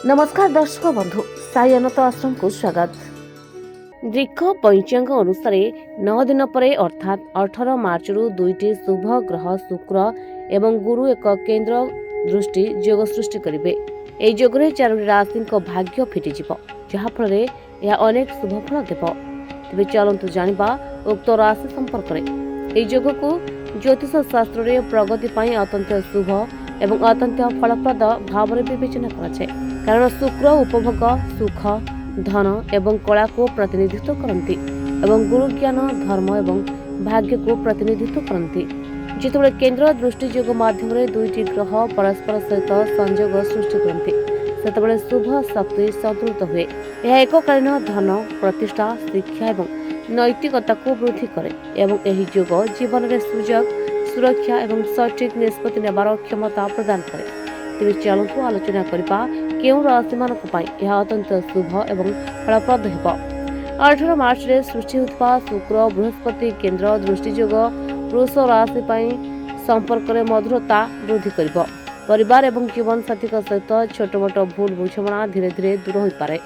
नमस्कार दर्शक बंधु साई अनंत आश्रम को स्वागत। दीर्घ पंचांग अनुसार 9 दिन पर अर्थात 18 मार्च रु दुईटी शुभ ग्रह शुक्र एवं गुरु एक केंद्र दृष्टि योग सृष्टि करेंगे। यह योगे 4 राशि भाग्य फिटिज जहाँफल यह अनेक शुभ फल देव। तेज चलतु जाना उक्त राशि संपर्क में। योग को ज्योतिष शास्त्र में प्रगति अत्यंत शुभ एवं अत्यंत फलप्रद भाव विवेचना कराए, कारण शुक्र उपभोग सुख धन एवं कला को प्रतिनिधित्व करती एवं गुरु ज्ञान धर्म एवं भाग्य को प्रतिनिधित्व करती। जितेबाला केंद्र दृष्टि योग माध्यम दुईटी ग्रह परस्पर सहित संयोग सृष्टि करती सेतबेले शुभ शक्ति सदृत हुए। यह एककालीन धन प्रतिष्ठा शिक्षा एवं नैतिकता को वृद्धि करे एवं यही योग जीवन में सुजोग सुरक्षा एवं सठिक निष्पत्ति नेबार क्षमता प्रदान करे। तेज चलतु आलोचना करबा केउं राशि मानक पई यह अत्यंत शुभ एवं फलप्रद हेबो। 18 मार्च रे सृष्टि होतबा शुक्र बृहस्पति केंद्र दृष्टि योग वृष राशि पई संपर्क रे मधुरता वृद्धि करिबो। परिवार एवं जीवन साथी सहित छोट मोट भूल बुझामणा धीरे धीरे दूर हो पारे।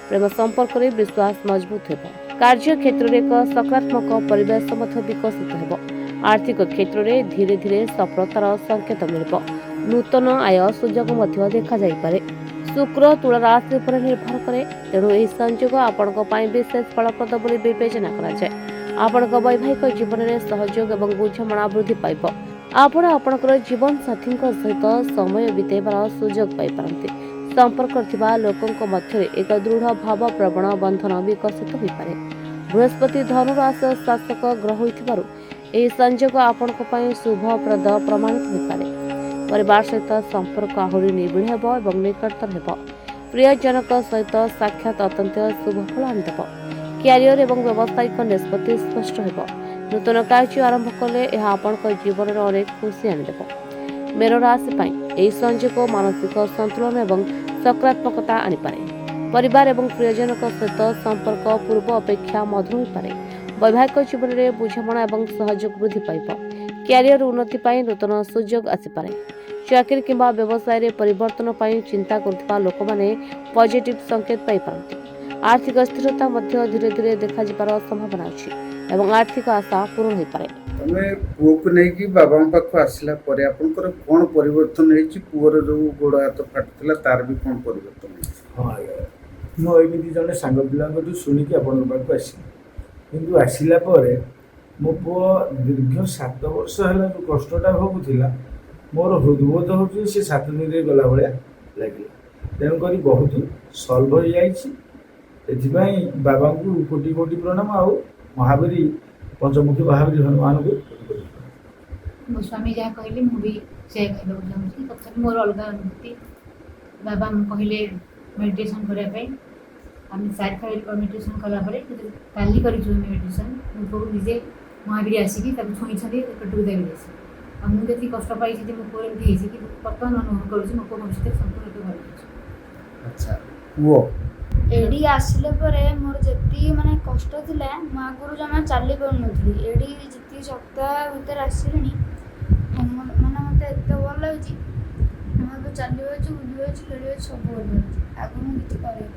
प्रेम संपर्क रे विश्वास मजबूत हेबो। कार्य क्षेत्र रे एक सकारात्मक परिवेश मध्य विकसित हेबो। आर्थिक क्षेत्र में धीरे धीरे सफलतार संकेत मिलिबो। नूतन आय सुजोग मध्य देखा जाई पारे। शुक्र तुला राशि पर निर्भर करे, तेणु यह संयोग आपणक पई विशेष फलप्रद बोली विवेचना कराए। आपणक वैवाहिक जीवन में सहयोग एवं बुझामणा वृद्धि पाइब। आपण आपणकर जीवन साथी सहित समय बिताइबार सुजोग पाई पारंती। संपर्क थिबा लोकंक मध्य एक दृढ़ भाव प्रवण बंधन विकसित होई पारे। बृहस्पति धनु राशि शासक ग्रह होइथिबारु यह संयोग आपणक पई शुभप्रद प्रमाणित होई पारे। परिवार सहित संपर्क आहरी निबिड़ हेब एवं निकटतर हेब। प्रियजनक सहित साक्षात अत्यंत शुभ फल आनिदेव। क्यारियर एवं व्यावसायिक निष्पत्ति स्पष्ट हेब। नूतन कार्य आरंभ कले यह आपणक जीवन में अनेक खुशी आनिदेव। मेष राशि पई यह संयोग मानसिक संतुलन एवं सकारात्मकता आनिपारे। परिवार एवं प्रियजनक सहित संपर्क पूर्व अपेक्षा मधुर होई पारे। वैवाहिक जीवन में बुझामणा एवं सहयोग वृद्धि पाइब। क्यारियर उन्नति पाई नूतन सुजोग आसीपारे। चाकरी किंबा व्यवसाय रे परिवर्तन पाई चिंता करथिबा लोक माने पॉजिटिव संकेत पाई पारंती। आर्थिक स्थिरता मध्य धीरे धीरे देखा जिबार संभावना अछि एवं आर्थिक आशा पूर्ण होई पारे। तमे पुओ को नै कि बाबा पाखो आसिला परे आपनकर कोन परिवर्तन हेछि? पुओर जो गोड़ हाथ फाटुतला तार भी कोन परिवर्तन हेछि? हां मो एमिति जने सांग पिलांग जो सुनि कि आपन पाखो आसी किंतु आसिला परे मो पुओ दीर्घ 7 वर्ष हला जो कष्टटा भोगुथिला मोर हृदबोध होछि से 7 दिन रे गला भलिया लागिला। तेणु करी बहुत सॉल्व हो जाइछि। एथिबाई बाबा को कोटि कोटि प्रणाम आ महावीर पंचमुखी महावीर हनुमान को मो स्वामी जहाँ कहले मु भी से कहबो चाहूँ। तथापि मोर अलग अनुभूति बाबा कहले मेडिटेशन करने पे आम 4 खाली मेडिटेशन कला काली कर मेडिटेशन मो निजे महावीर आसिकी छुई पेटू देवी मुझे कष्ट पाई मो पुओ एमती कि बर्तमान अनुभव करुँच मो पुओ भविष्य संपूर्ण भल। अच्छा वो एडी आसिले परे मोर जति माने कष्ट थिला मो आगुरु जमा चली पारु नथली। एडी जति सप्ताह भीतर आसिलिनी माने मते एते भल लागुची। मो चली होची बुझी होची खेली होची सब भल लागुची। आगु मु किछि करे